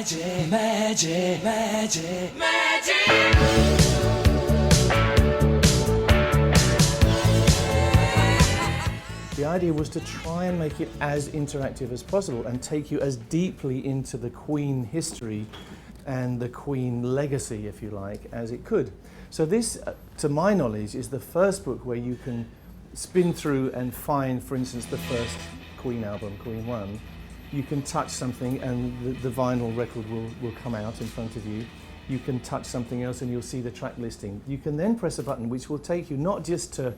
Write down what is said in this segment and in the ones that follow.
magic, magic, magic, magic. The idea was to try and make it as interactive as possible and take you as deeply into the Queen history and the Queen legacy, if you like, as it could. So this, to my knowledge, is the first book where you can spin through and find, for instance, the first Queen album, Queen 1. You can touch something and the vinyl record will come out in front of you. You can touch something else and you'll see the track listing. You can then press a button which will take you not just to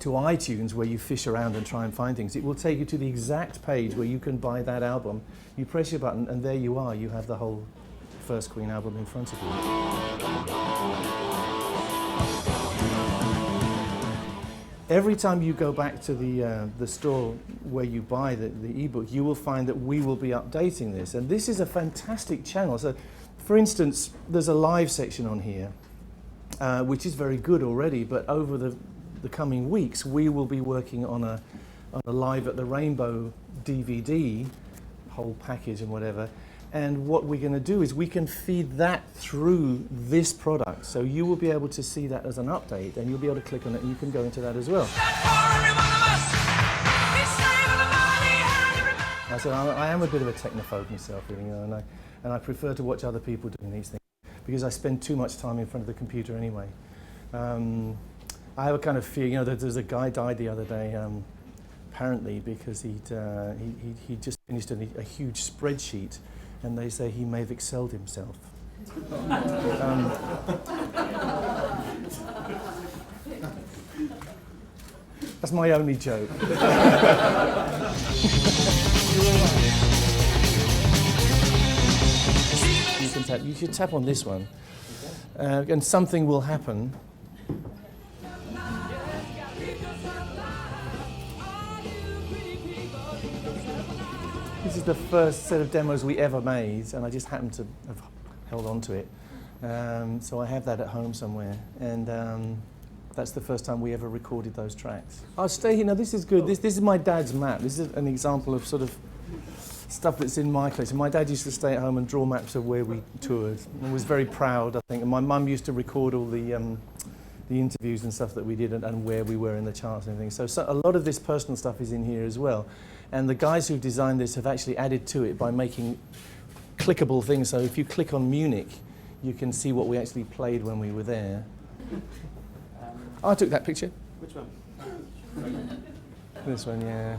iTunes where you fish around and try and find things. It will take you to the exact page where you can buy that album. You press your button and there you are. You have the whole first Queen album in front of you. Every time you go back to the store where you buy the ebook, you will find that we will be updating this. And this is a fantastic channel. So, for instance, there's a live section on here, which is very good already, but over the coming weeks, we will be working on a Live at the Rainbow DVD, whole package and whatever. And what we're going to do is we can feed that through this product. So you will be able to see that as an update, and you'll be able to click on it and you can go into that as well. I said, I am a bit of a technophobe myself, you know, and I prefer to watch other people doing these things because I spend too much time in front of the computer anyway. I have a kind of fear, you know, there's a guy died the other day, apparently because he just finished a huge spreadsheet, and they say he may have excelled himself. That's my only joke. You should tap on this one, and something will happen. This is the first set of demos we ever made, and I just happened to have held on to it. So I have that at home somewhere, and that's the first time we ever recorded those tracks. I'll stay here. Now this is good. This is my dad's map. This is an example of sort of stuff that's in my collection. My dad used to stay at home and draw maps of where we toured, and was very proud, I think. And my mum used to record all the interviews and stuff that we did and where we were in the charts and everything. So a lot of this personal stuff is in here as well. And the guys who designed this have actually added to it by making clickable things. So if you click on Munich, you can see what we actually played when we were there. I took that picture. Which one? This one, yeah.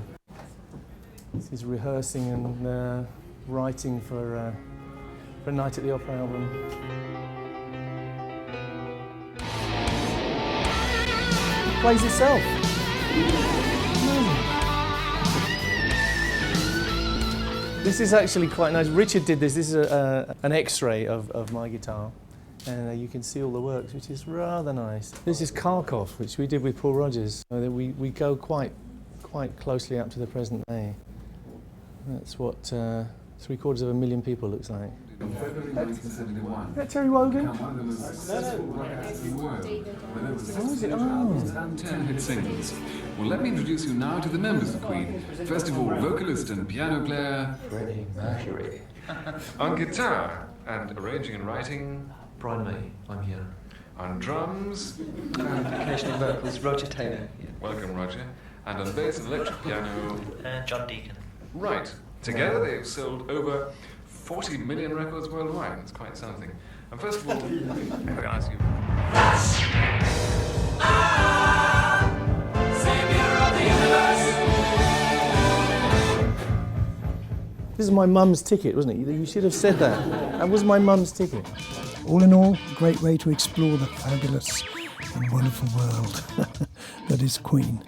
This is rehearsing and writing for a Night at the Opera album. It plays itself. This is actually quite nice. Richard did this. This is an X-ray of my guitar, and you can see all the works, which is rather nice. This is Kharkov, which we did with Paul Rodgers. So that we go quite closely up to the present day. That's what 750,000 people looks like. Is that Terry Wogan? One of the most successful records in the world. What is it? Oh. 10 hit singles. Well, let me introduce you now to the members of Queen. First of all, vocalist and piano player Freddie Mercury. on guitar and arranging and writing. Brian May, I'm here. On drums. Occasional vocals, Roger Taylor. Welcome, Roger. And on bass and electric piano. John Deacon. Right. Together they've sold over 40 million records worldwide. It's quite something. And first of all, I'm going to ask you. This is my mum's ticket, wasn't it? You should have said that. That was my mum's ticket. All in all, a great way to explore the fabulous and wonderful world that is Queen.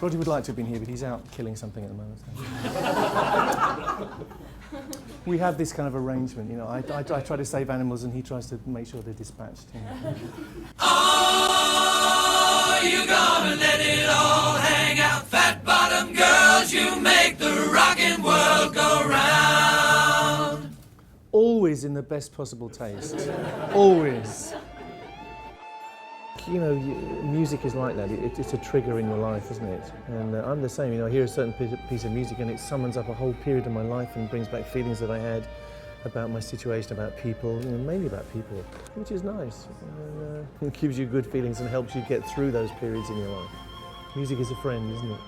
Roger would like to have been here, but he's out killing something at the moment. We have this kind of arrangement, you know. I try to save animals, and he tries to make sure they're dispatched. You know. Oh, you gonna let it all hang out, fat bottom girls, you make the rockin' world go round. Always in the best possible taste. Always. you know, music is like that. It's a trigger in your life, isn't it? And I'm the same. You know, I hear a certain piece of music and it summons up a whole period of my life and brings back feelings that I had about my situation, about people, you know, mainly about people, which is nice. And, it gives you good feelings and helps you get through those periods in your life. Music is a friend, isn't it?